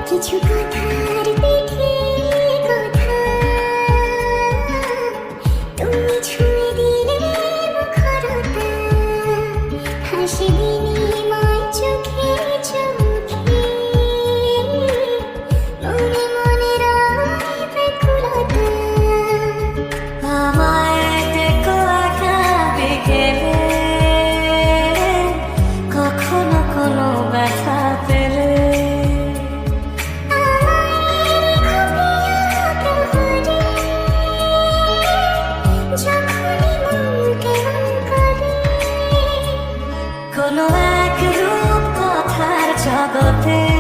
কিছু কথার পিঠে কথা তুমি ছুঁয়ে দিলে মুখরতা হাসি বিনিময় চোখে চোখে মনে মনে রয় ব্যাকুলতা আমায় দেখো একা বিকেলে কখনো কোনো ব্যথা পেলে কোনো এক রূপ কথার জগতে